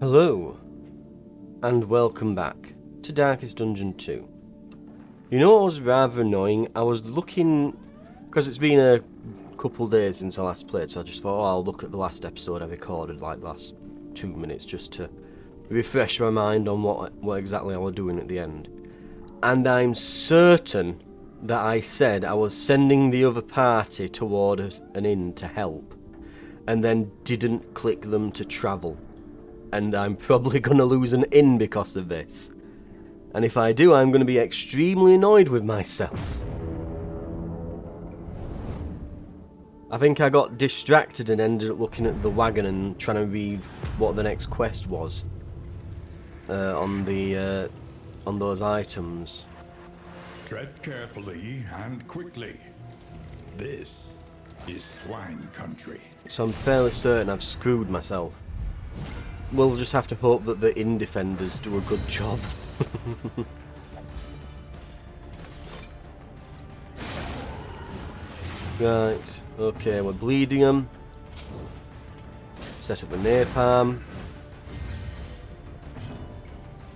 Hello, and welcome back to Darkest Dungeon 2. You know what was rather annoying? I was looking, because it's been a couple days since I last played, so I just thought, oh, I'll look at the last episode I recorded, like the last 2 minutes, just to refresh my mind on what exactly I was doing at the end. And I'm certain that I said I was sending the other party toward an inn to help, and then didn't click them to travel. And I'm probably going to lose an inn because of this. And if I do, I'm going to be extremely annoyed with myself. I think I got distracted and ended up looking at the wagon and trying to read what the next quest was on those items. Tread carefully and quickly. This is swine country. So I'm fairly certain I've screwed myself. We'll just have to hope that the inn defenders do a good job. Right, okay, we're bleeding them. Set up a napalm.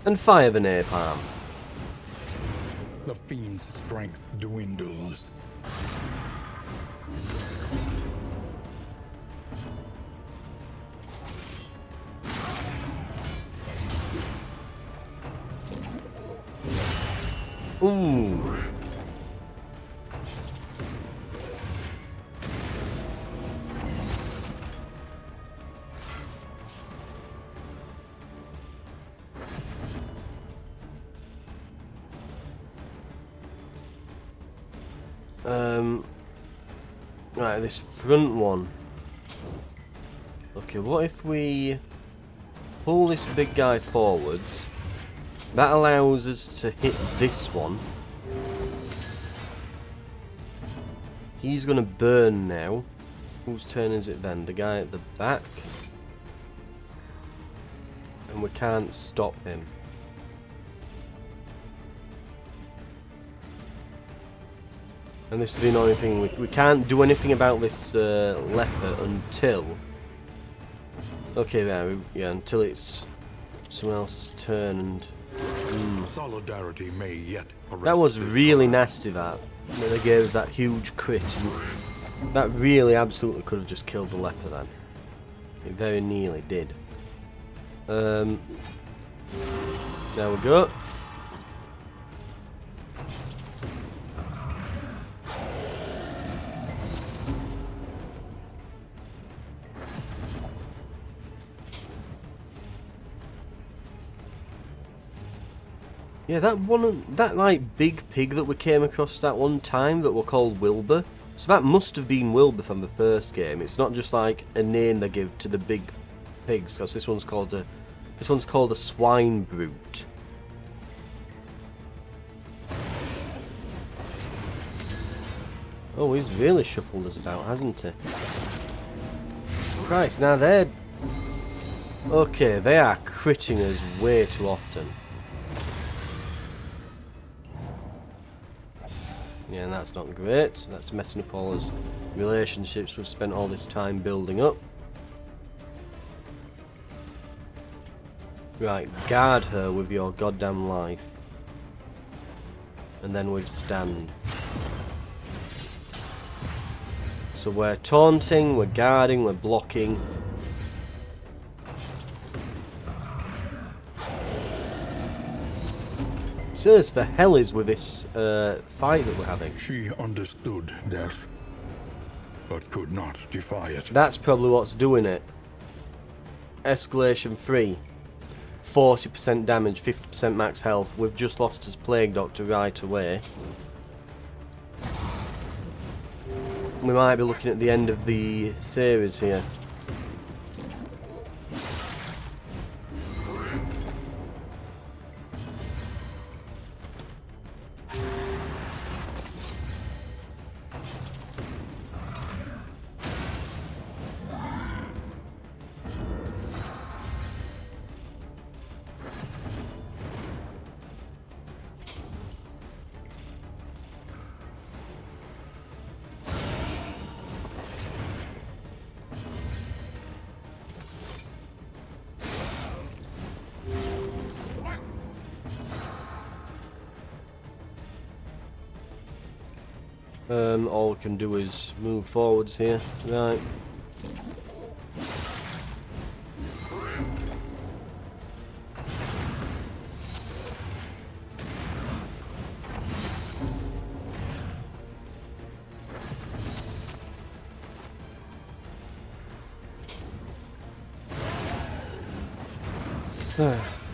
And fire the napalm. The fiend's strength dwindles. Ooh. Right, this front one. Okay, what if we pull this big guy forwards? That allows us to hit this one. He's gonna burn now. Whose turn is it then? The guy at the back? And we can't stop him. And this is the annoying thing, we can't do anything about this leper until... Okay, there, yeah, until it's someone else's turn and... Solidarity may yet That was really nasty, that. They gave us that huge crit. That really absolutely could have just killed the leper then. It very nearly did. There we go. Yeah, that like big pig that we came across that one time that were called Wilbur. So that must have been Wilbur from the first game. It's not just like a name they give to the big pigs, because this one's called a swine brute. Oh, he's really shuffled us about, hasn't he? Christ, now they're... Okay, they are critting us way too often. Yeah, and that's not great. That's messing up all his relationships we've spent all this time building up. Right, guard her with your goddamn life. And then withstand. So we're taunting, we're guarding, we're blocking. Seriously, the hell is with this fight that we're having? She understood death, but could not defy it. That's probably what's doing it. Escalation 3. 40% damage, 50% max health. We've just lost his Plague Doctor right away. We might be looking at the end of the series here. All we can do is move forwards here. Right.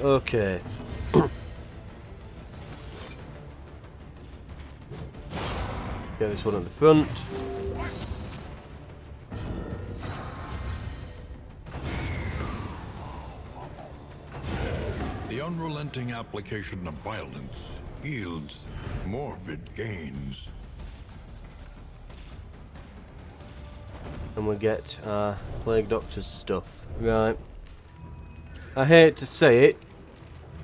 Okay. Get this one at the front. The unrelenting application of violence yields morbid gains. And we get our Plague Doctor's stuff. Right. I hate to say it,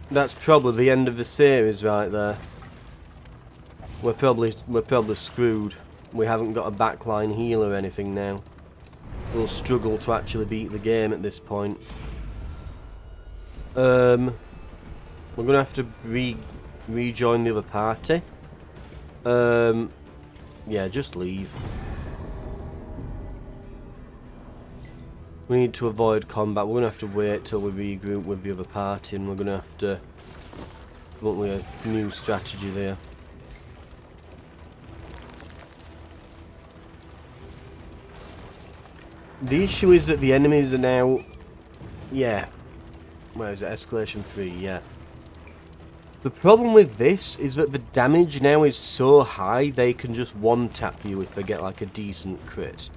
that's probably the end of the series right there. We're probably screwed. We haven't got a backline heal or anything now. We'll struggle to actually beat the game at this point. We're gonna have to rejoin the other party. Yeah, just leave. We need to avoid combat. We're going to have to wait till we regroup with the other party, and we're going to have to come up with a new strategy there. The issue is that the enemies are now... Yeah. Where is it? Escalation 3, yeah. The problem with this is that the damage now is so high, they can just one-tap you if they get like a decent crit.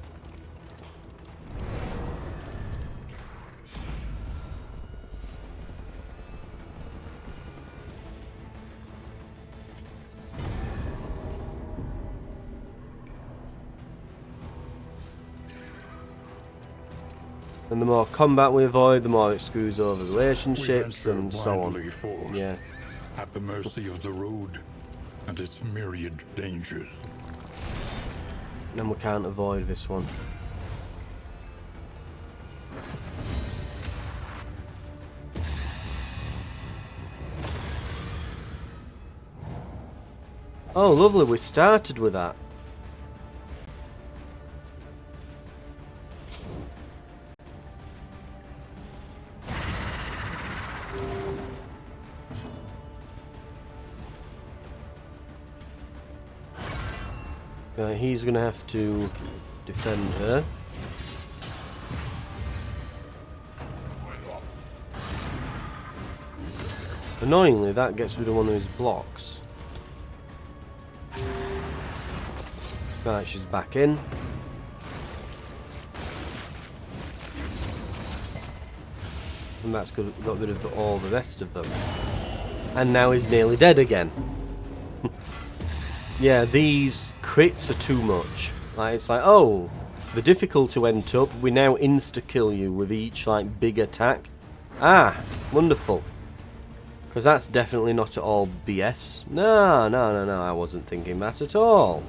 And the more combat we avoid, the more it screws over relationships and so on. Forth, yeah. At the mercy of the road and its myriad dangers. And we can't avoid this one. Oh, lovely, we started with that. He's gonna have to defend her. Annoyingly, that gets rid of one of his blocks. Right, she's back in. And that's got rid of all the rest of them. And now he's nearly dead again. Yeah, these crits are too much. Like, it's like, oh, the difficulty went up. We now insta-kill you with each, like, big attack. Ah, wonderful. Because that's definitely not at all BS. No, no, no, no, I wasn't thinking that at all.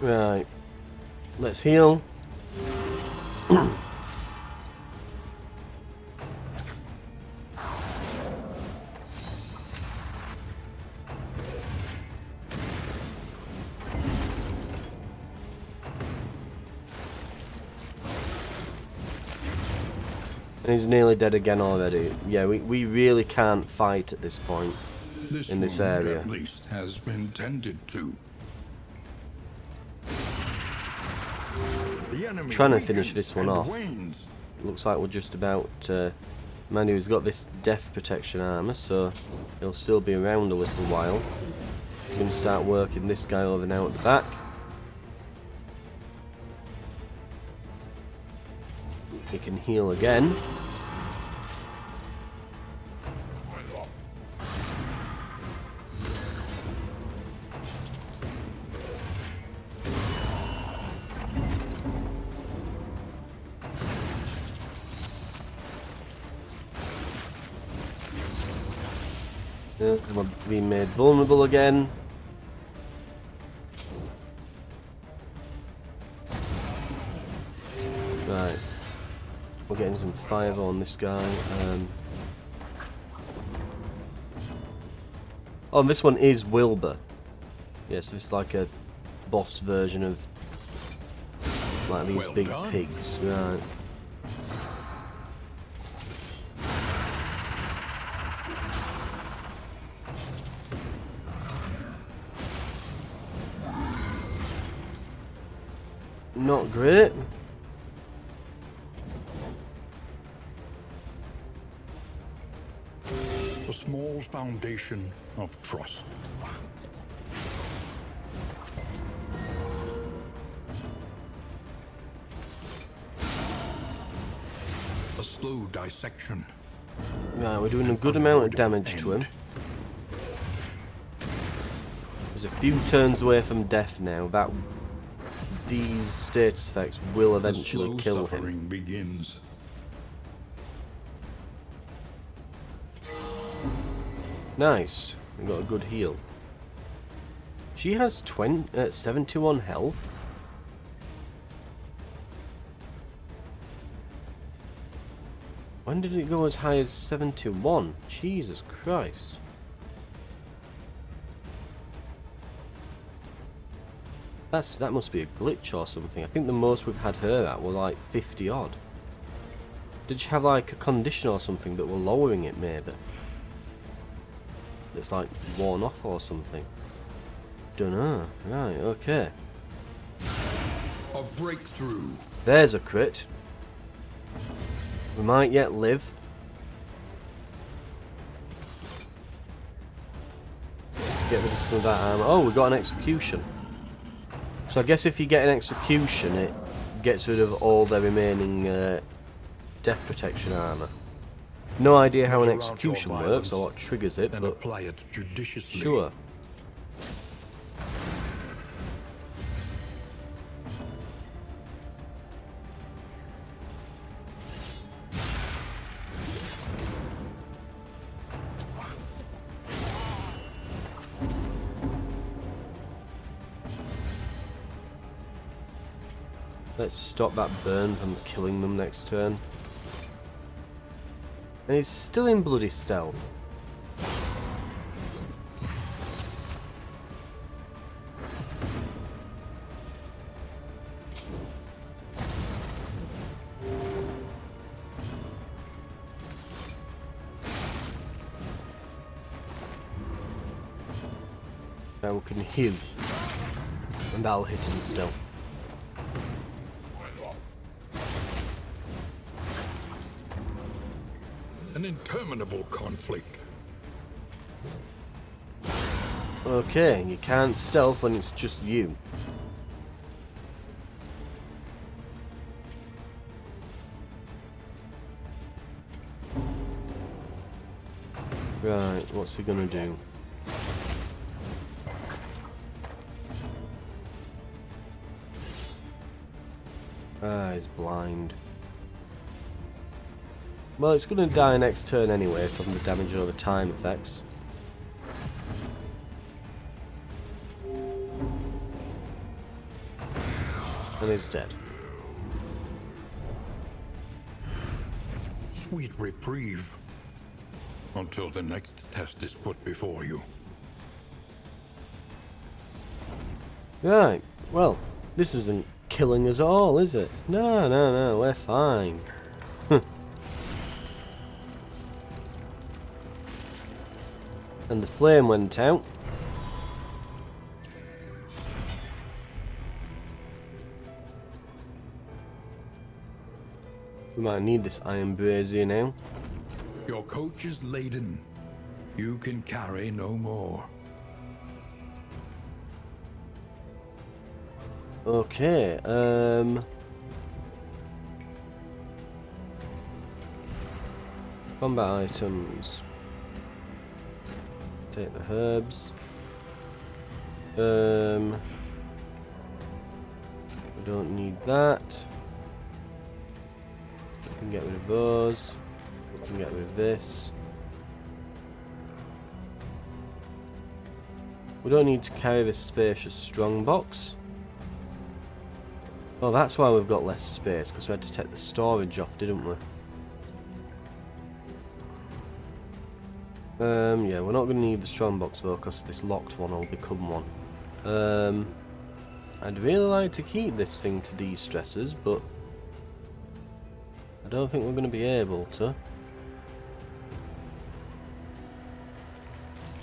Right, let's heal. And he's nearly dead again already. Yeah, we really can't fight at this point in this area. At least has been tended to. Trying to finish this one off. Looks like we're just about... Manu's got this death protection armor, so he'll still be around a little while. We can start working this guy over now at the back. He can heal again. We're being made vulnerable again. fireball on this guy. Oh, and this one is Wilbur. Yes, it's like a boss version of like these Well big done. pigs, right? Not great. A small foundation of trust. A slow dissection. Right, we're doing a good amount of damage to him. He's a few turns away from death now. These status effects will eventually The slow kill suffering him. begins. Nice. We got a good heal. She has 71 health. When did it go as high as 71? Jesus Christ. That must be a glitch or something. I think the most we've had her at were like 50 odd. Did she have like a condition or something that were lowering it maybe? That's like worn off or something. Dunno. Right, okay. A breakthrough. There's a crit. We might yet live. Get rid of some of that armor. Oh, we got an execution. So I guess if you get an execution, it gets rid of all the remaining death protection armor. No idea how an Measure out your execution works violence or what triggers it, and but apply it judiciously. sure. Let's stop that burn from killing them next turn. And he's still in bloody stealth. Now we can heal. And that'll hit him still. An interminable conflict. Okay, you can't stealth when it's just you. Right, what's he gonna do? Ah, he's blind. Well, it's going to die next turn anyway from the damage over time effects. And it's dead. Sweet reprieve. Until the next test is put before you. Right, well, this isn't killing us all, is it? No, we're fine. And the flame went out. We might need this iron brazier now. Your coach is laden. You can carry no more. Okay, combat items. Take the herbs. We don't need that. We can get rid of those. We can get rid of this. We don't need to carry this spacious strongbox. Oh, that's why we've got less space, because we had to take the storage off, didn't we? Yeah, we're not going to need the strongbox though, because this locked one will become one. I'd really like to keep this thing to de-stressors, but I don't think we're going to be able to.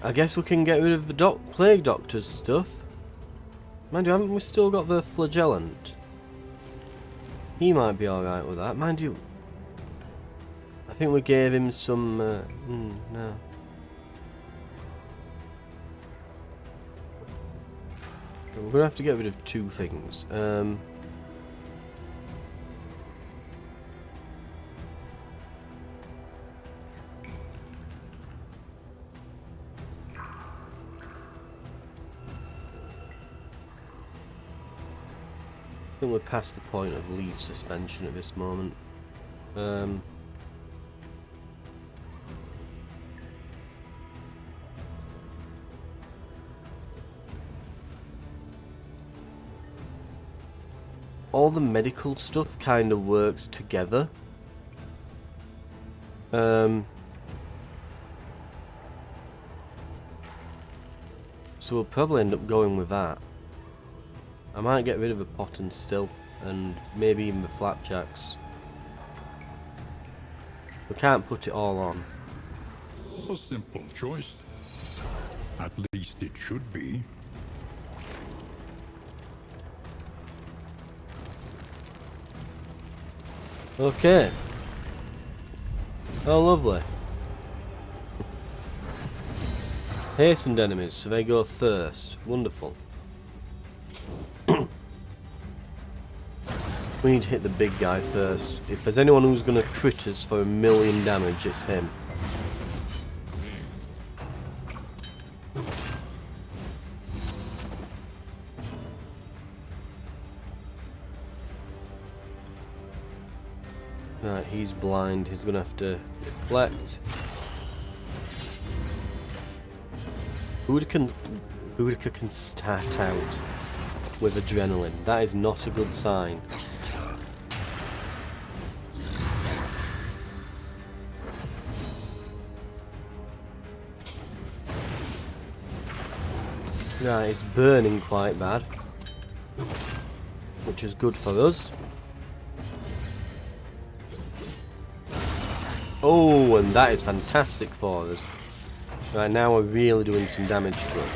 I guess we can get rid of the plague doctor's stuff. Mind you, haven't we still got the flagellant? He might be alright with that. Mind you, I think we gave him some... no. We're going to have to get rid of two things. I think we're past the point of leaf suspension at this moment. All the medical stuff kind of works together. So we'll probably end up going with that. I might get rid of a pot and still, and maybe even the flapjacks. We can't put it all on. A simple choice. At least it should be. Okay. Oh, lovely. Hastened enemies, so they go first. Wonderful. We need to hit the big guy first. If there's anyone who's going to crit us for 1,000,000 damage, it's him. Right, he's blind. He's going to have to deflect. Boudica can start out with adrenaline. That is not a good sign. Right, it's burning quite bad, which is good for us. Oh, and that is fantastic for us. Right, now we're really doing some damage to him.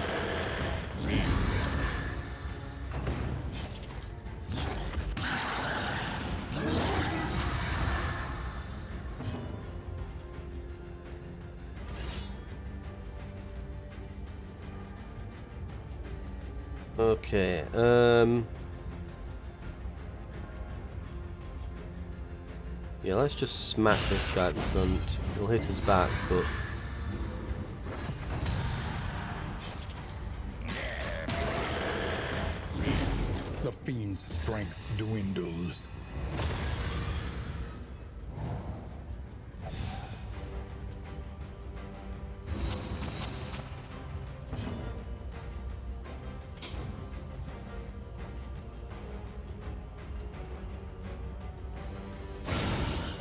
Okay, yeah, let's just smack this guy at the front. He'll hit his back, but... The fiend's strength dwindles.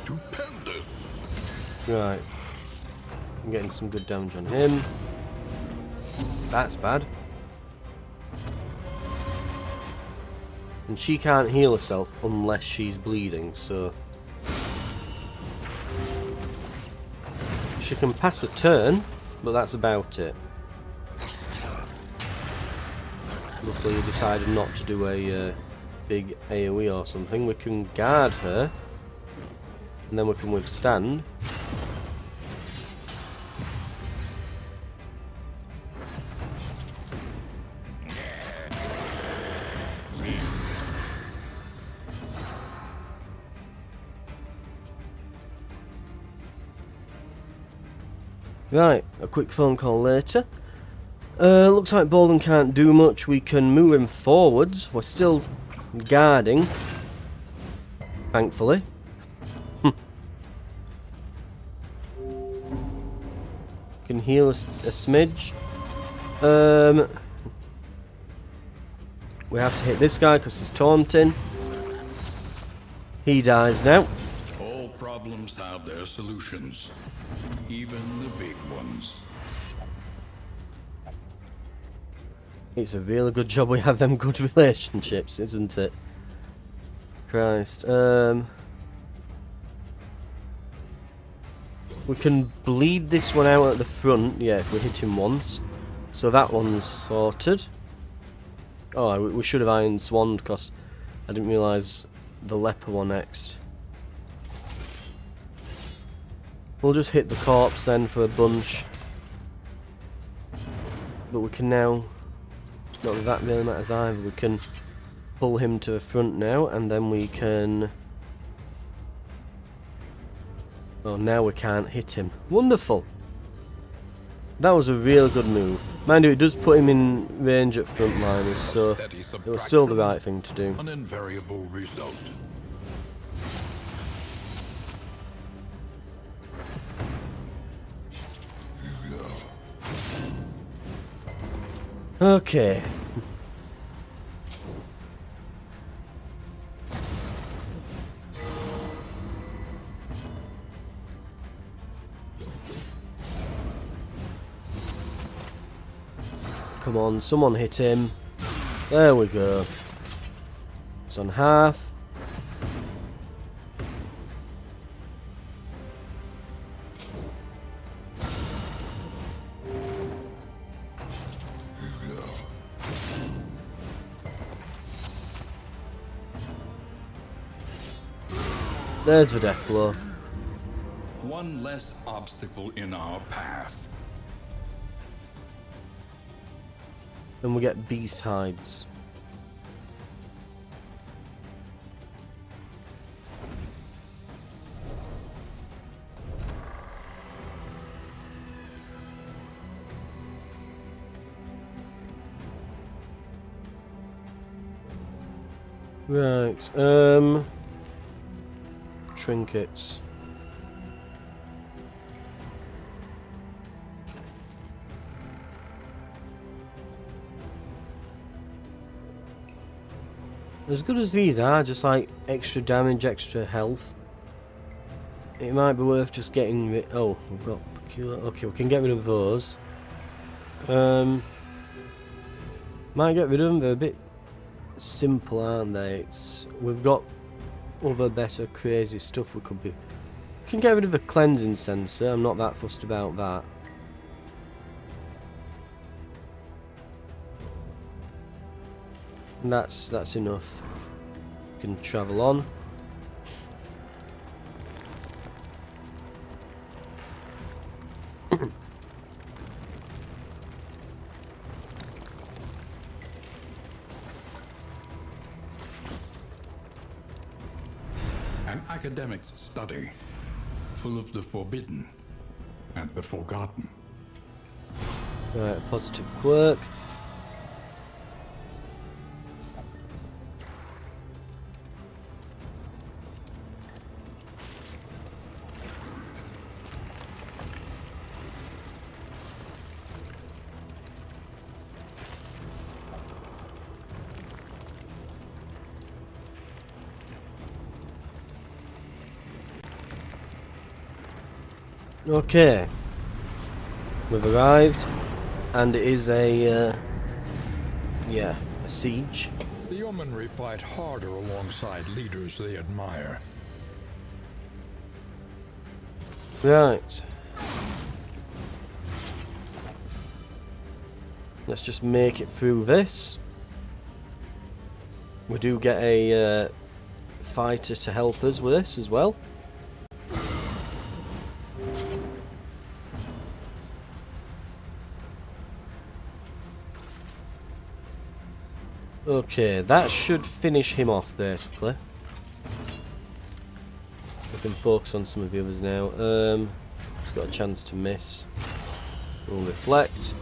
Stupendous. Right. I'm getting some good damage on him. That's bad. And she can't heal herself unless she's bleeding, so... She can pass a turn, but that's about it. Luckily, he decided not to do a big AoE or something. We can guard her, and then we can withstand. Right, a quick phone call later. Looks like Bolden can't do much. We can move him forwards. We're still guarding, thankfully. Can heal a smidge. We have to hit this guy because he's taunting. He dies now. All problems have their solutions, even the big ones. It's a really good job we have them good relationships, isn't it? Christ. We can bleed this one out at the front, yeah, if we hit him once. So that one's sorted. Oh, we should have Iron Swanned, because I didn't realise the leper one next. We'll just hit the corpse then for a bunch. But we can now, not that that really matters either, we can pull him to the front now, and then we can... Oh, now we can't hit him. Wonderful! That was a real good move. Mind you, it does put him in range at frontliners, so it was still the right thing to do. An invariable result. Okay. Come on, someone hit him. There we go. It's on half. There's the death blow. One less obstacle in our path. And we get beast hides. Right, trinkets. As good as these are, just like extra damage, extra health, it might be worth just getting rid. Oh, we've got peculiar. Okay, we can get rid of those. Might get rid of them. They're a bit simple, aren't they? We've got other better crazy stuff we could be. We can get rid of the cleansing sensor. I'm not that fussed about that. And that's enough. We can travel on. An academic's study, full of the forbidden and the forgotten. Right, positive quirk. Okay, we've arrived, and it is a siege. The yeomanry fight harder alongside leaders they admire. Right. Let's just make it through this. We do get a fighter to help us with this as well. Okay, that should finish him off basically. We can focus on some of the others now. He's got a chance to miss. We'll reflect.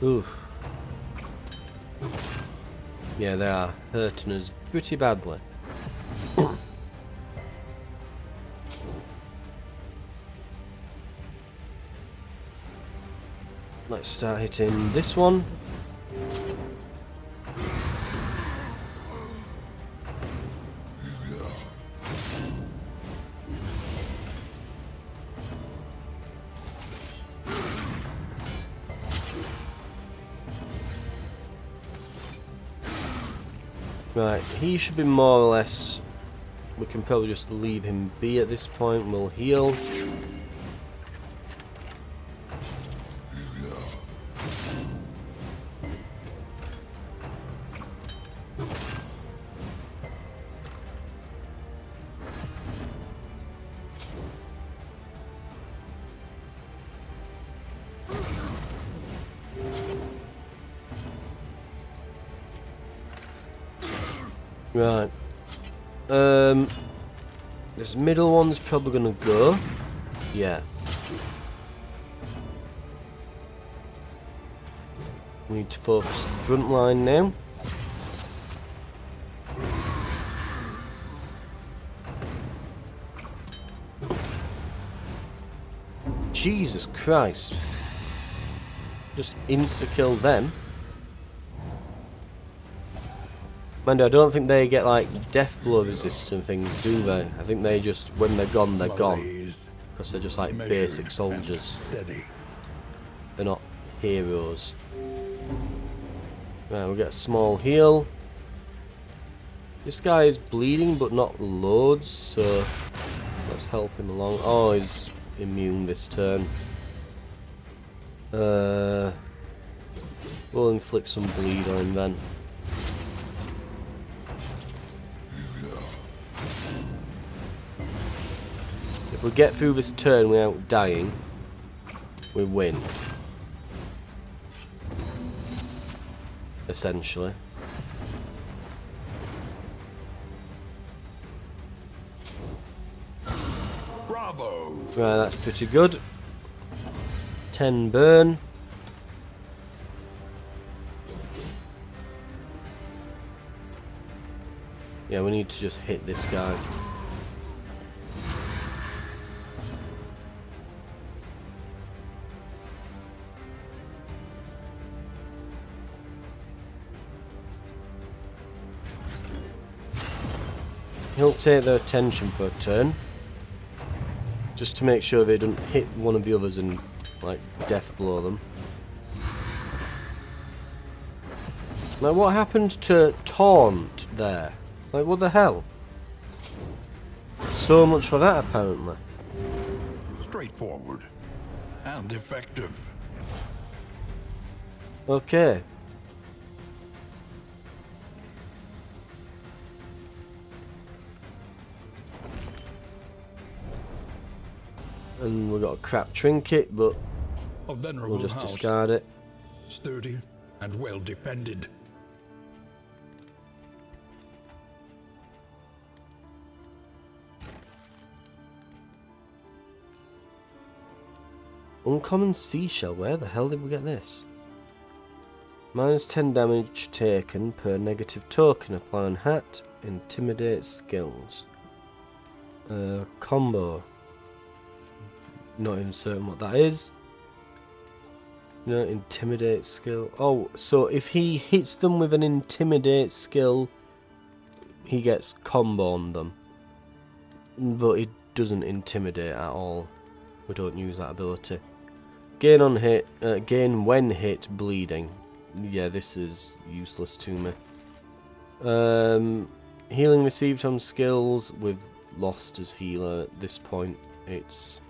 Oof. Yeah, they are hurting us pretty badly. Let's start hitting this one. Right, he should be more or less... We can probably just leave him be at this point. We'll heal. Right. This middle one's probably gonna go. Yeah. We need to focus the front line now. Jesus Christ. Just insta-kill them. Mind you, I don't think they get like death blow resistant things, do they? I think they just, when they're gone, they're gone. Because they're just like basic soldiers. They're not heroes. Right, we'll get a small heal. This guy is bleeding, but not loads, so let's help him along. Oh, he's immune this turn. We'll inflict some bleed on him then. If we get through this turn without dying, we win. Essentially. Bravo! Right, that's pretty good. 10 burn. Yeah, we need to just hit this guy. He'll take their attention for a turn, just to make sure they don't hit one of the others and like death blow them. Now what happened to taunt there? Like what the hell? So much for that apparently. Straightforward and effective. Okay. And we've got a crap trinket, but A venerable we'll just house, discard it. sturdy and well defended. Uncommon seashell, where the hell did we get this? Minus 10 damage taken per negative token, apply on hat, intimidate skills. Combo. Not even certain what that is. No, intimidate skill. Oh, so if he hits them with an intimidate skill, he gets combo on them. But it doesn't intimidate at all. We don't use that ability. Gain on hit, gain when hit, bleeding. Yeah, this is useless to me. Healing received on skills, we've lost as healer at this point. It's...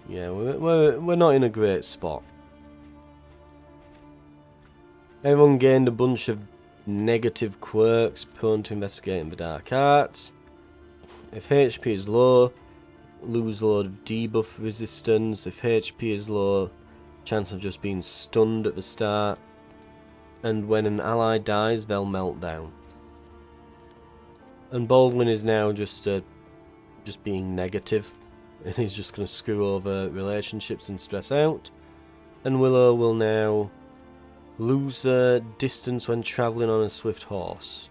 yeah, we're not in a great spot. Everyone gained a bunch of negative quirks, prone to investigating the dark arts. If HP is low, lose a load of debuff resistance. If HP is low, chance of just being stunned at the start. And when an ally dies, they'll melt down. And Baldwin is now just being negative. And he's just going to screw over relationships and stress out. And Willow will now lose distance when travelling on a swift horse.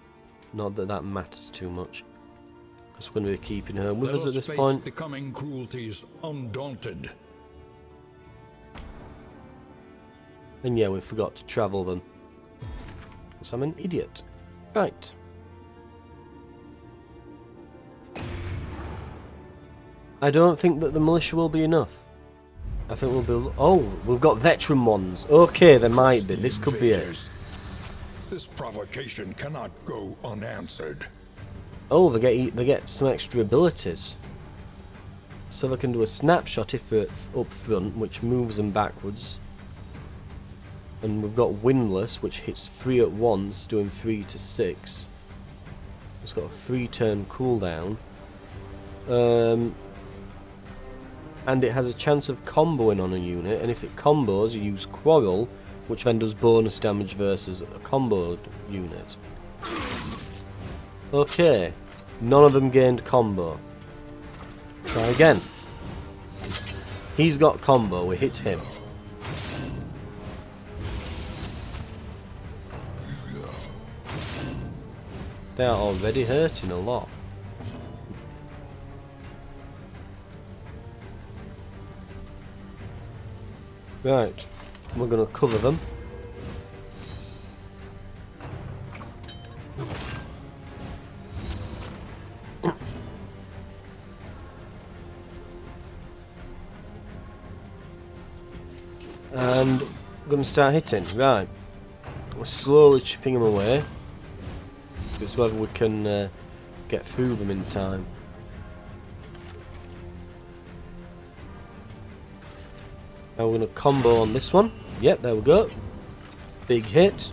Not that that matters too much, because we're going to be keeping her with us at this point. The coming cruelties undaunted. And yeah, we forgot to travel them. Because I'm an idiot. Right. I don't think that the militia will be enough. I think we'll be... oh, we've got veteran ones. Okay, there might be. This could be it. This provocation cannot go unanswered. Oh, they get some extra abilities. So they can do a snapshot if they're up front, which moves them backwards. And we've got Windless, which hits 3 at once, doing 3 to 6. It's got a 3-turn cooldown. And it has a chance of comboing on a unit, and if it combos, you use Quarrel, which then does bonus damage versus a comboed unit. Okay, none of them gained combo. Try again. He's got combo, we hit him. They are already hurting a lot. Right, we're going to cover them. And we're going to start hitting. Right, we're slowly chipping them away. It's whether we can get through them in time. Now we're going to combo on this one. Yep, there we go. Big hit.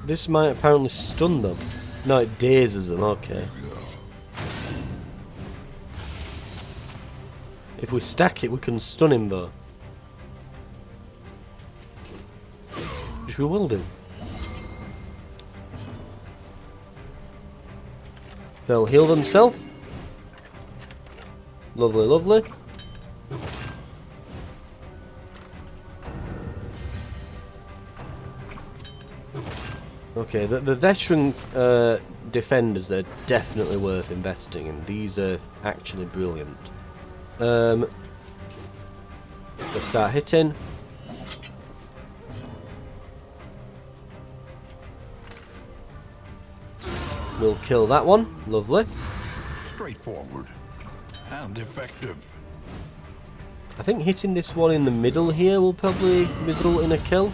This might apparently stun them. No, it dazes them, okay. If we stack it, we can stun him though. Which we will do. They'll heal themselves. Lovely, lovely. Okay, the veteran defenders are definitely worth investing in. These are actually brilliant. Let's start hitting. We'll kill that one. Lovely. Straightforward and effective. I think hitting this one in the middle here will probably result in a kill.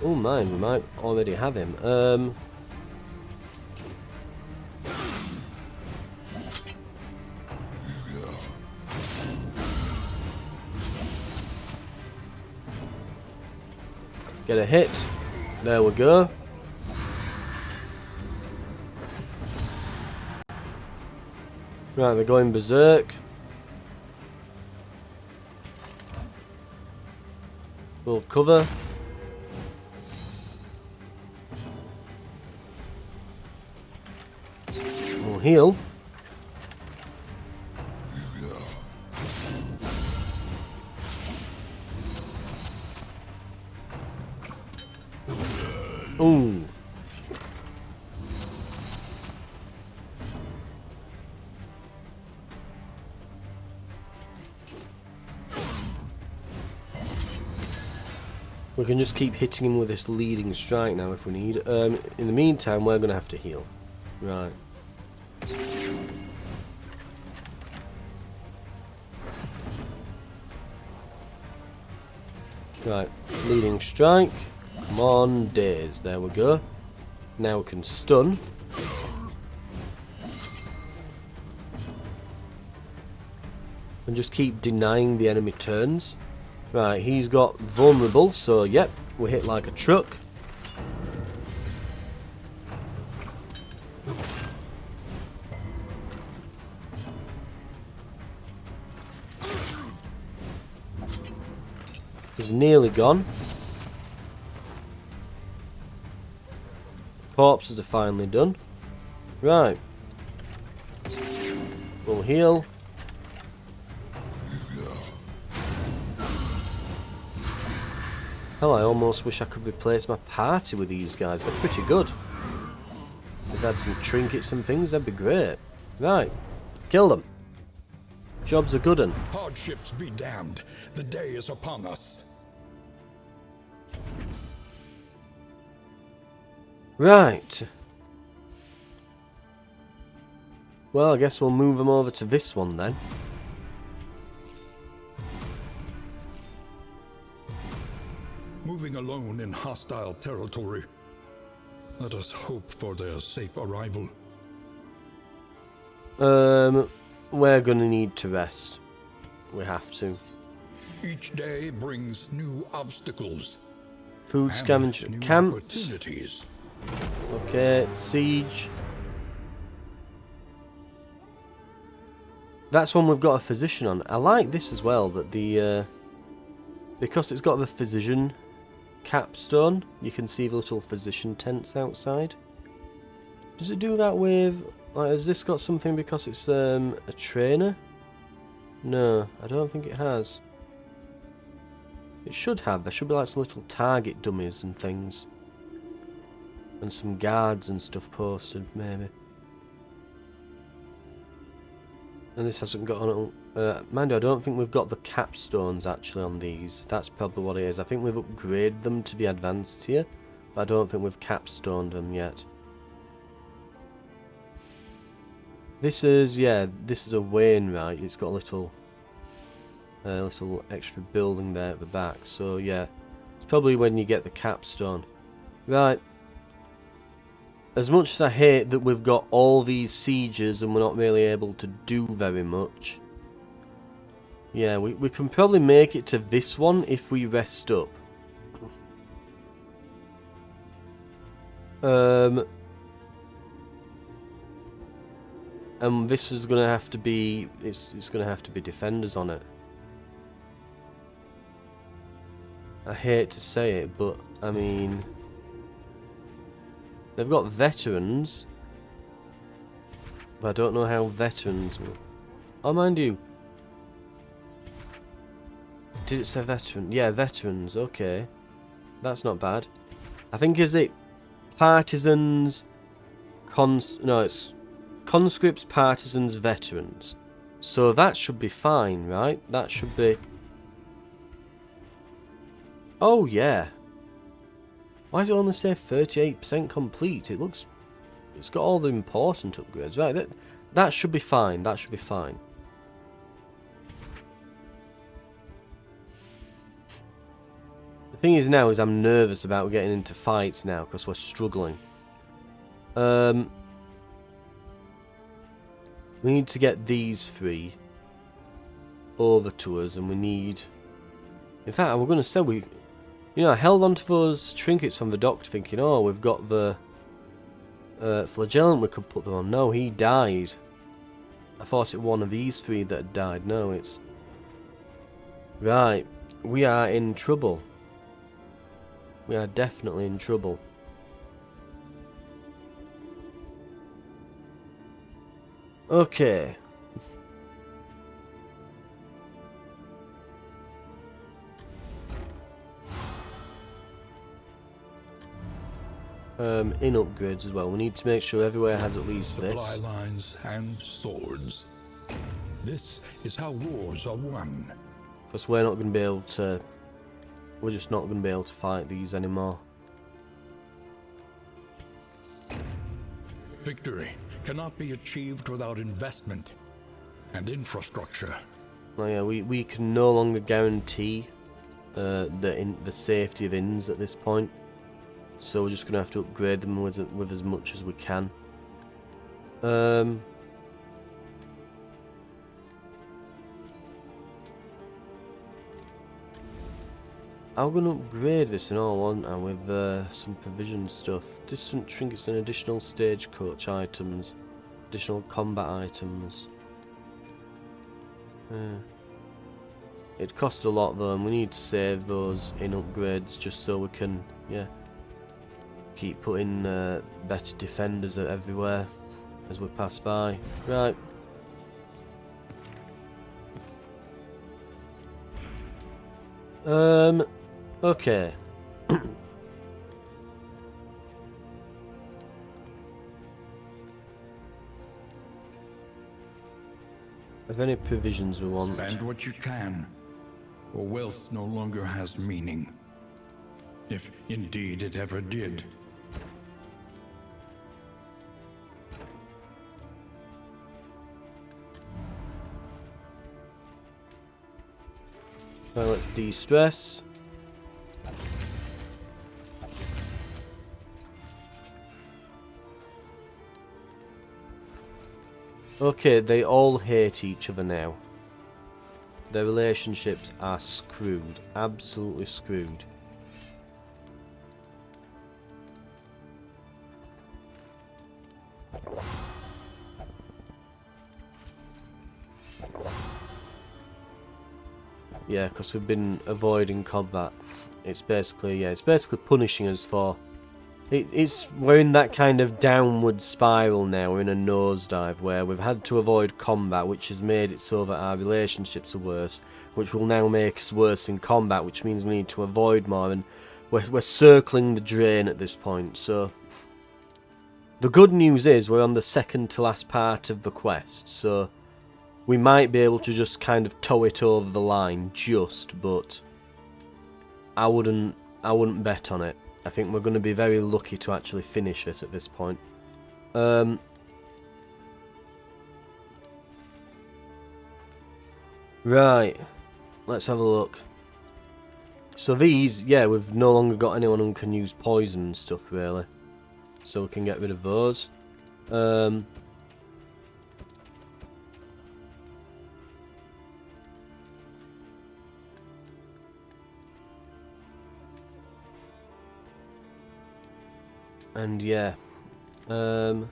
Oh my, we might already have him. Get a hit. There we go. Right, they're going berserk. We'll cover. We'll heal. Ooh. We can just keep hitting him with this leading strike now if we need. In the meantime, we're going to have to heal. Right. Right. Leading strike. Come on, daze. There we go. Now we can stun. And just keep denying the enemy turns. Right, he's got vulnerable, so yep, we hit like a truck. He's nearly gone. Corpses are finally done. Right. We'll heal. Hell, I almost wish I could replace my party with these guys. They're pretty good. If they had some trinkets and things, that'd be great. Right. Kill them. Job's a good un. Hardships be damned. The day is upon us. Right. Well, I guess we'll move them over to this one then. moving alone in hostile territory. Let us hope for their safe arrival. We're gonna need to rest. We have to. Each day brings new obstacles Food and scavenger new camps. opportunities. Okay, siege. That's one we've got a physician on. I like this as well, that the because it's got the physician capstone, you can see the little physician tents outside. Does it do that with, like, has this got something because it's a trainer? No, I don't think it has. It should have. There should be like some little target dummies and things. And some guards and stuff posted, maybe. And this hasn't got on. Mind you, I don't think we've got the capstones actually on these. That's probably what it is. I think we've upgraded them to be advanced here, but I don't think we've capstoned them yet. This is, yeah, this is a Wainwright. It's got a little extra building there at the back. So yeah, it's probably when you get the capstone. Right. As much as I hate that we've got all these sieges and we're not really able to do very much. Yeah, we can probably make it to this one if we rest up. And this is gonna have to be, it's gonna have to be defenders on it. I hate to say it, but I mean, they've got veterans, but I don't know how veterans will. Oh, mind you, did it say veteran? Yeah, veterans. Okay, that's not bad. I think is it partisans, no, it's conscripts, partisans, veterans. So that should be fine, right? That should be. Oh yeah. Why does it only say 38% complete? It looks, it's got all the important upgrades, right? That should be fine. That should be fine. The thing is now is I'm nervous about getting into fights now because we're struggling. We need to get these three over to us, and we need. In fact, we're going to say we. You know, I held on to those trinkets from the doctor thinking, oh, we've got the flagellant, we could put them on. No, he died. I thought it was one of these three that had died. No, it's... Right, we are in trouble. We are definitely in trouble. Okay. In upgrades as well. We need to make sure everywhere has at least Supply this. lines and swords. This is how wars are won. Because we're not going to be able to... We're just not going to be able to fight these anymore. Victory cannot be achieved without investment and infrastructure. Oh yeah, we can no longer guarantee the safety of inns at this point. So we're just going to have to upgrade them with as much as we can. I'm going to upgrade this and all, aren't I, with some provision stuff. Distant trinkets and additional stagecoach items. Additional combat items. It cost a lot though, and we need to save those in upgrades just so we can, yeah, keep putting better defenders everywhere as we pass by. Right. Okay. Are there any provisions we want? Spend what you can, or wealth no longer has meaning. If indeed it ever did. Right, let's de-stress. Okay, they all hate each other now. Their relationships are screwed. Absolutely screwed. Yeah, because we've been avoiding combat. It's basically, yeah, it's basically punishing us for... we're in that kind of downward spiral now. We're in a nosedive where we've had to avoid combat, which has made it so that our relationships are worse, which will now make us worse in combat, which means we need to avoid more, and we're circling the drain at this point. So the good news is we're on the second to last part of the quest, so we might be able to just kind of tow it over the line, but I wouldn't bet on it. I think we're going to be very lucky to actually finish this at this point. Right, let's have a look. So these, yeah, we've no longer got anyone who can use poison and stuff, really. So we can get rid of those. And yeah, don't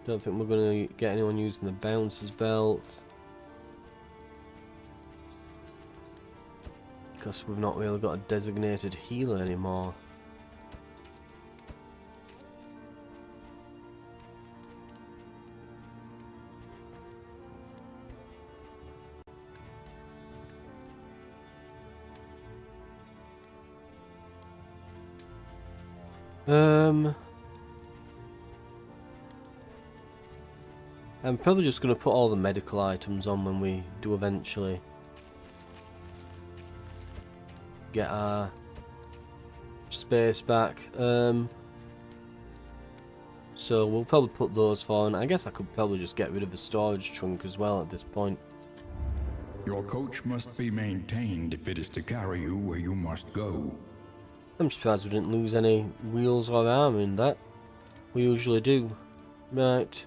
think we're going to get anyone using the bouncer's belt. Because we've not really got a designated healer anymore. I'm probably just going to put all the medical items on when we do eventually get our space back. So we'll probably put those on. I guess I could probably just get rid of the storage trunk as well at this point. Your coach must be maintained if it is to carry you where you must go. I'm surprised we didn't lose any wheels or armour in that. We usually do. Right.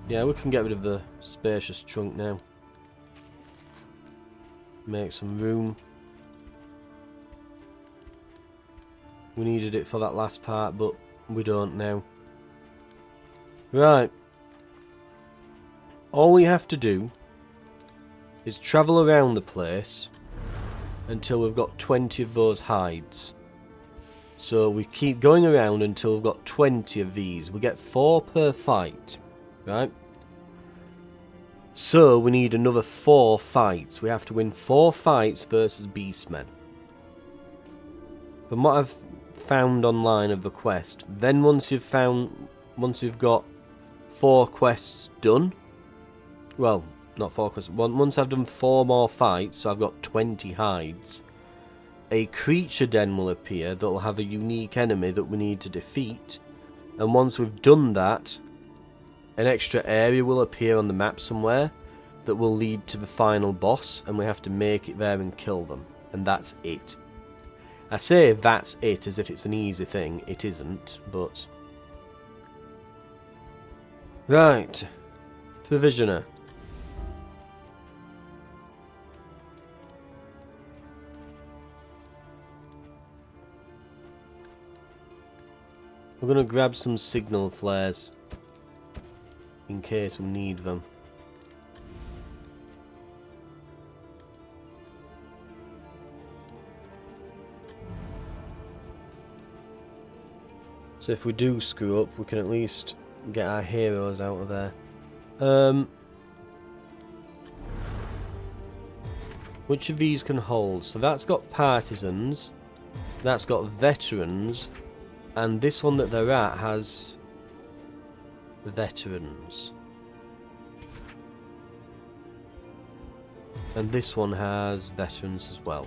Yeah, we can get rid of the spacious trunk now. Make some room. We needed it for that last part, but we don't now. Right. All we have to do is travel around the place until we've got 20 of those hides. So we keep going around until we've got 20 of these. We get 4 per fight, right? So we need another 4 fights. We have to win 4 fights versus beastmen. From what I've found online of the quest, then once you've got 4 quests done, well, not 4 quests, once I've done 4 more fights, so I've got 20 hides, a creature den will appear that will have a unique enemy that we need to defeat, and once we've done that, an extra area will appear on the map somewhere that will lead to the final boss, and we have to make it there and kill them, and that's it. I say that's it as if it's an easy thing. It isn't, but... Right. Provisioner. We're going to grab some signal flares in case we need them. So if we do screw up, we can at least get our heroes out of there. Which of these can hold? So that's got partisans, that's got veterans, and this one that they're at has veterans. And this one has veterans as well.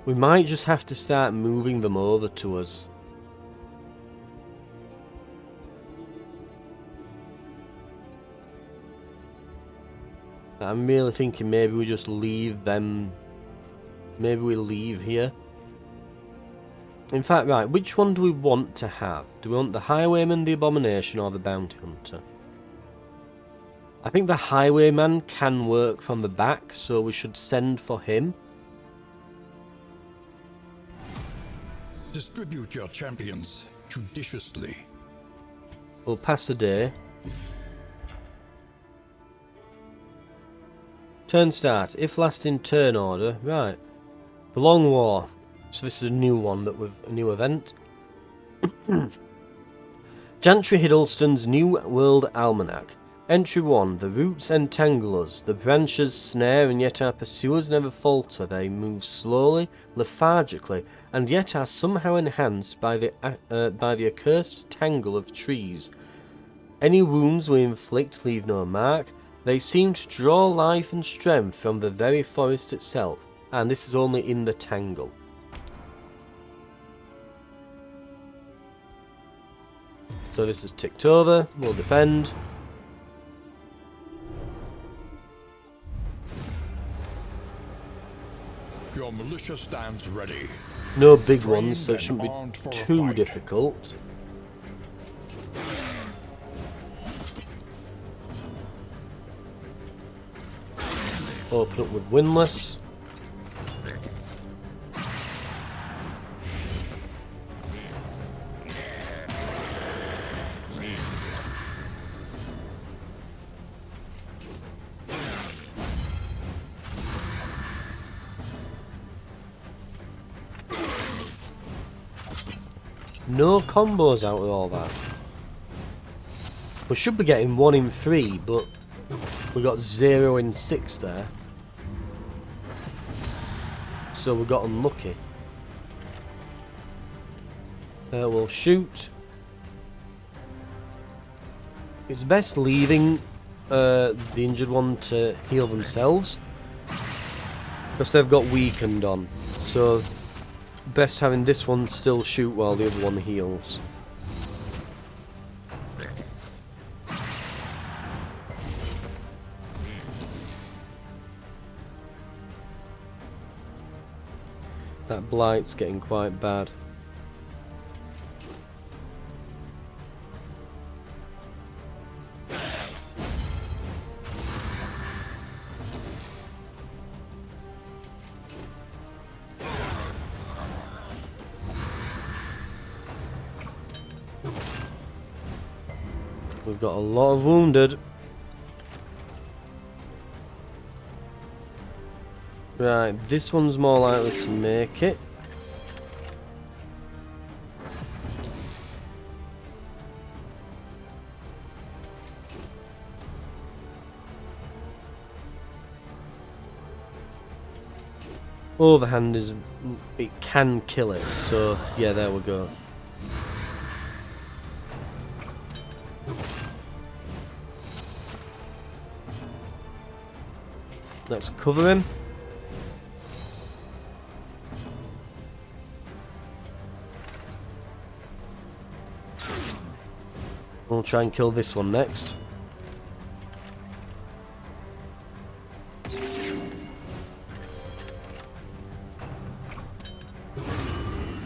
We might just have to start moving them over to us. I'm really thinking maybe we just leave them. Maybe we leave here. In fact, right, which one do we want to have? Do we want the Highwayman, the Abomination, or the Bounty Hunter? I think the Highwayman can work from the back, so we should send for him. Distribute your champions judiciously. We'll pass the day. Turn start. If last in turn order. Right. The Long War. So this is a new one, a new event. Chantry Hiddleston's New World Almanac. Entry 1. The roots entangle us. The branches snare, and yet our pursuers never falter. They move slowly, lethargically, and yet are somehow enhanced by the accursed tangle of trees. Any wounds we inflict leave no mark. They seem to draw life and strength from the very forest itself. And this is only in the tangle. So this is ticked over. We'll defend. Your militia stands ready. No big ones, so it shouldn't be too difficult. Open up with windlass. No combos out with all that. We should be getting 1 in 3, but we got 0 in 6 there. So we got unlucky. We'll shoot. It's best leaving the injured one to heal themselves, because they've got weakened on. So best having this one still shoot while the other one heals. That blight's getting quite bad. We've got a lot of wounded. Right, this one's more likely to make it. Overhand is, it can kill it, so yeah, there we go. Let's cover him. We'll try and kill this one next.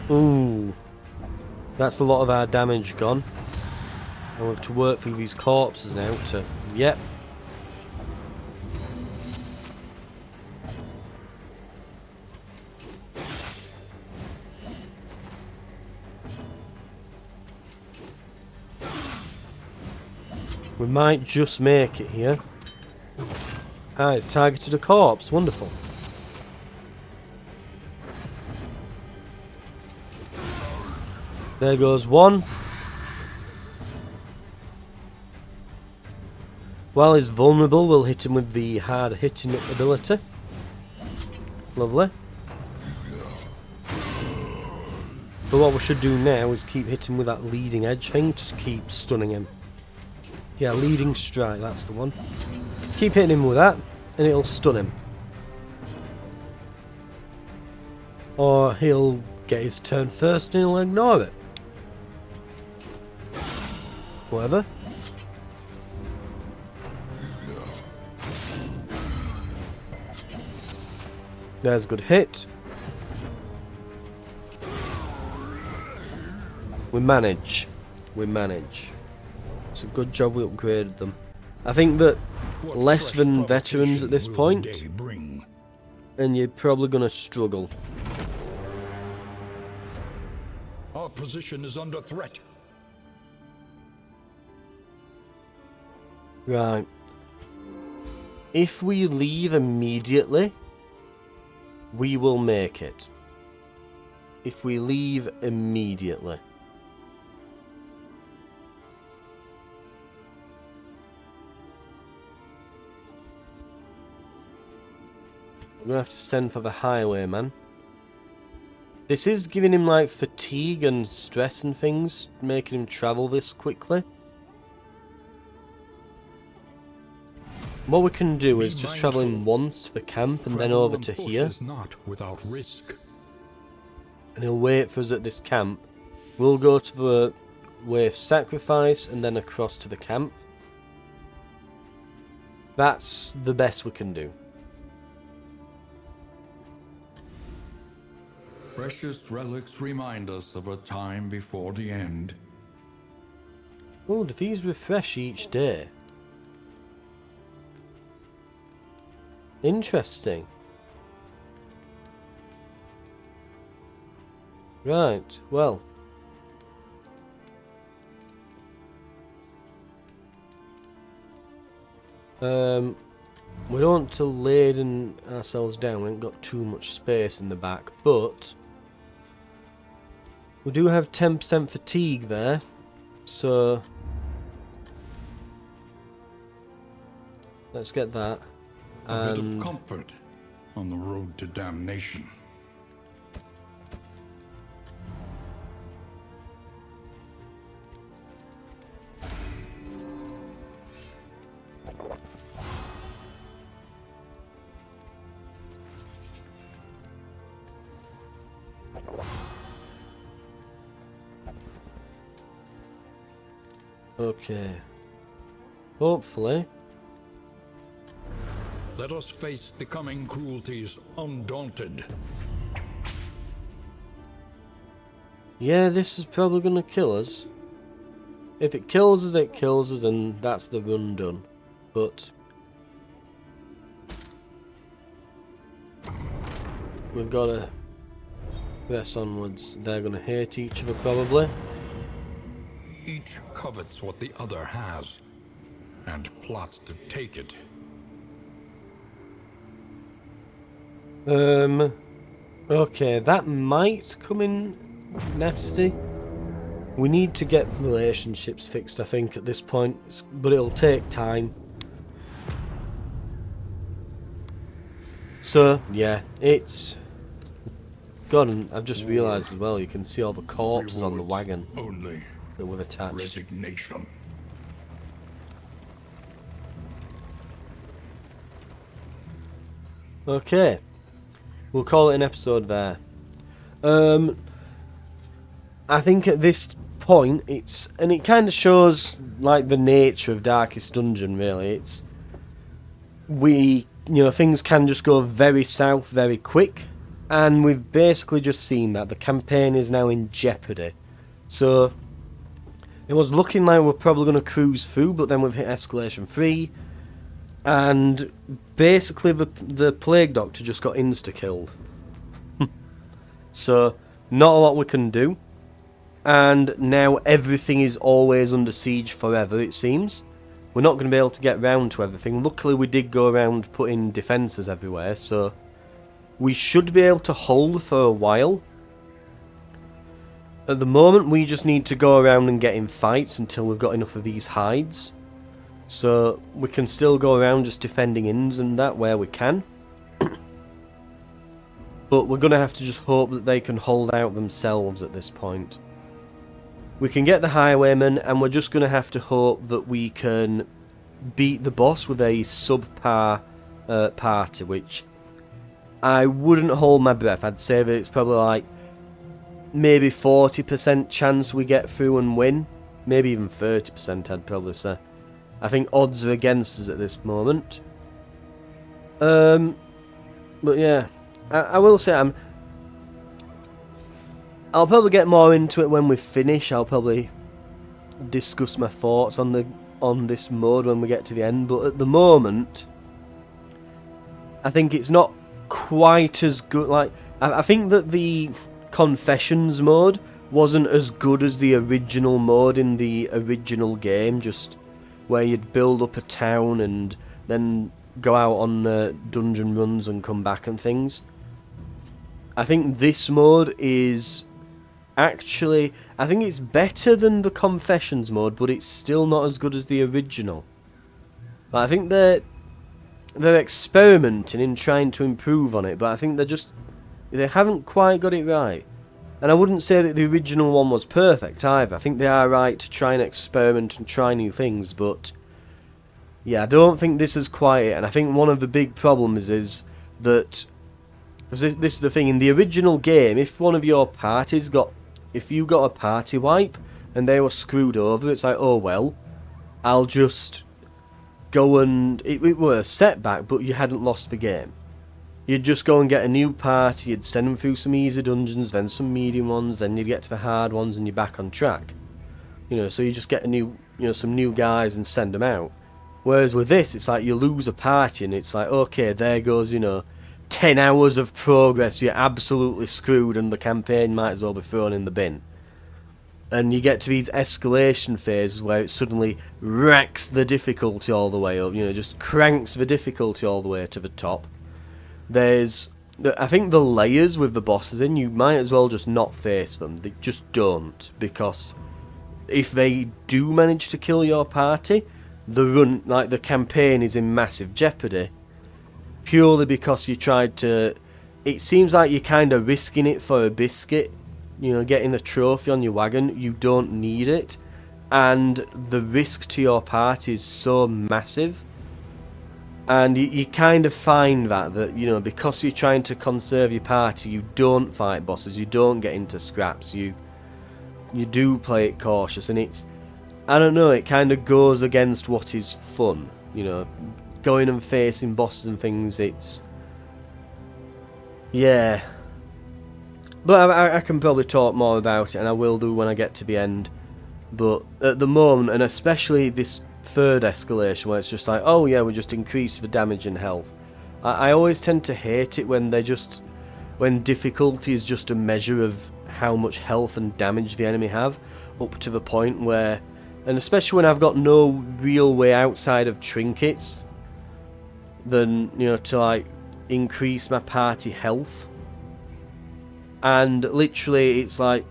Ooh, that's a lot of our damage gone. And we have to work through these corpses now to... Yep. We might just make it here. Ah, it's targeted a corpse. Wonderful. There goes one. While he's vulnerable, we'll hit him with the hard hitting ability. Lovely. But what we should do now is keep hitting with that leading edge thing, just keep stunning him. Yeah, leading strike, that's the one. Keep hitting him with that, and it'll stun him. Or he'll get his turn first and he'll ignore it. Whatever. There's a good hit. We manage. We manage. It's a good job we upgraded them. I think that What less fresh than veterans at this provocation will the point, day bring? and you're probably going to struggle. Our position is under threat. Right. If we leave immediately, we will make it. If we leave immediately. We're gonna have to send for the highwayman. This is giving him like fatigue and stress and things, making him travel this quickly. What we can do is just travel him once to the camp and then Travel over on to foot here. is not without risk. And he'll wait for us at this camp. We'll go to the way of sacrifice and then across to the camp. That's the best we can do. Precious relics remind us of a time before the end. Oh, do these refresh each day? Interesting. Right, well. We don't want to laden ourselves down, we ain't got too much space in the back, but we do have 10% fatigue there, so let's get that. A bit of And comfort on the road to damnation. okay. Hopefully. Let us face the coming cruelties undaunted. Yeah, this is probably going to kill us. If it kills us, it kills us, and that's the run done. But we've got to press onwards. They're going to hate each other, probably. Each covets what the other has, and plots to take it. Okay, that might come in nasty. We need to get relationships fixed, I think, at this point, but it'll take time. So, yeah, it's... God, and I've just realised as well, you can see all the corpses on the Rewards wagon only that we've attached. resignation. Okay, we'll call it an episode there. I think at this point, and it kind of shows like the nature of Darkest Dungeon. Really, things can just go very south very quick, and we've basically just seen that the campaign is now in jeopardy. So it was looking like we're probably going to cruise through, but then we've hit escalation 3. And basically the Plague Doctor just got insta-killed. So, not a lot we can do. And now everything is always under siege forever, it seems. We're not going to be able to get round to everything. Luckily we did go around putting defences everywhere, so we should be able to hold for a while. At the moment we just need to go around and get in fights until we've got enough of these hides. So we can still go around just defending inns and that where we can. But we're going to have to just hope that they can hold out themselves at this point. We can get the highwayman, and we're just going to have to hope that we can beat the boss with a subpar party, which I wouldn't hold my breath. I'd say that it's probably like maybe 40% chance we get through and win. Maybe even 30% I'd probably say. I think odds are against us at this moment. But yeah, I will say I'll probably get more into it when we finish. I'll probably discuss my thoughts on this mode when we get to the end. But at the moment, I think it's not quite as good. Like I think that the Confessions mode wasn't as good as the original mode in the original game, just where you'd build up a town and then go out on dungeon runs and come back and things. I think this mode is actually, I think it's better than the Confessions mode, but it's still not as good as the original. Like, I think they're experimenting in trying to improve on it, but I think they haven't quite got it right. And I wouldn't say that the original one was perfect either. I think they are right to try and experiment and try new things, but yeah, I don't think this is quite it. And I think one of the big problems is that, because this is the thing, in the original game, if one of your parties if you got a party wipe and they were screwed over, it's like, oh well, I'll just go and, it were a setback, but you hadn't lost the game. You'd just go and get a new party, you'd send them through some easy dungeons, then some medium ones, then you'd get to the hard ones and you're back on track. You know, so you just get some new guys and send them out. Whereas with this, it's like you lose a party and it's like, okay, there goes, 10 hours of progress, you're absolutely screwed and the campaign might as well be thrown in the bin. And you get to these escalation phases where it suddenly racks the difficulty all the way up, just cranks the difficulty all the way to the top. I think the layers with the bosses in, you might as well just not face them. They just don't, because if they do manage to kill your party, the campaign is in massive jeopardy. Purely because you tried to, it seems like you're kind of risking it for a biscuit, getting a trophy on your wagon. You don't need it, and the risk to your party is so massive. And you kind of find that because you're trying to conserve your party, you don't fight bosses, you don't get into scraps, you do play it cautious, and I don't know, it kind of goes against what is fun, going and facing bosses and things, yeah. But I can probably talk more about it, and I will do when I get to the end. But at the moment, and especially this third escalation where it's just like, oh yeah, we just increase the damage and health. I always tend to hate it when when difficulty is just a measure of how much health and damage the enemy have, up to the point where, and especially when I've got no real way outside of trinkets than, to like increase my party health. And literally it's like,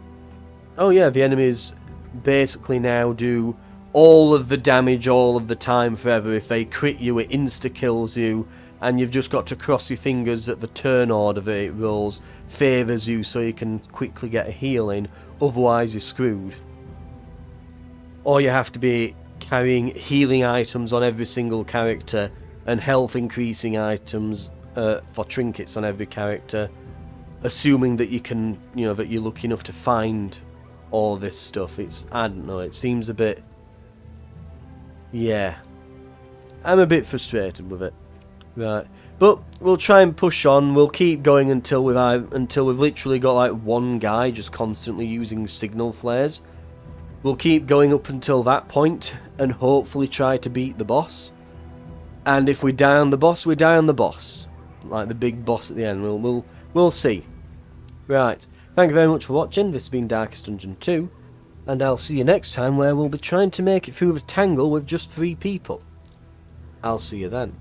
oh yeah, the enemies basically now do all of the damage all of the time forever. If they crit you, it insta-kills you, and you've just got to cross your fingers that the turn order that it rolls favours you so you can quickly get a heal in, otherwise you're screwed. Or you have to be carrying healing items on every single character and health increasing items for trinkets on every character, assuming that you can, that you're lucky enough to find all this stuff. I don't know, it seems a bit, yeah, I'm a bit frustrated with it. Right, but we'll try and push on. We'll keep going until we've literally got like one guy just constantly using signal flares. We'll keep going up until that point and hopefully try to beat the boss. And if we die on the boss, we die on the boss, like the big boss at the end. We'll see. Right, thank you very much for watching. This has been Darkest Dungeon 2, and I'll see you next time, where we'll be trying to make it through the tangle with just 3 people. I'll see you then.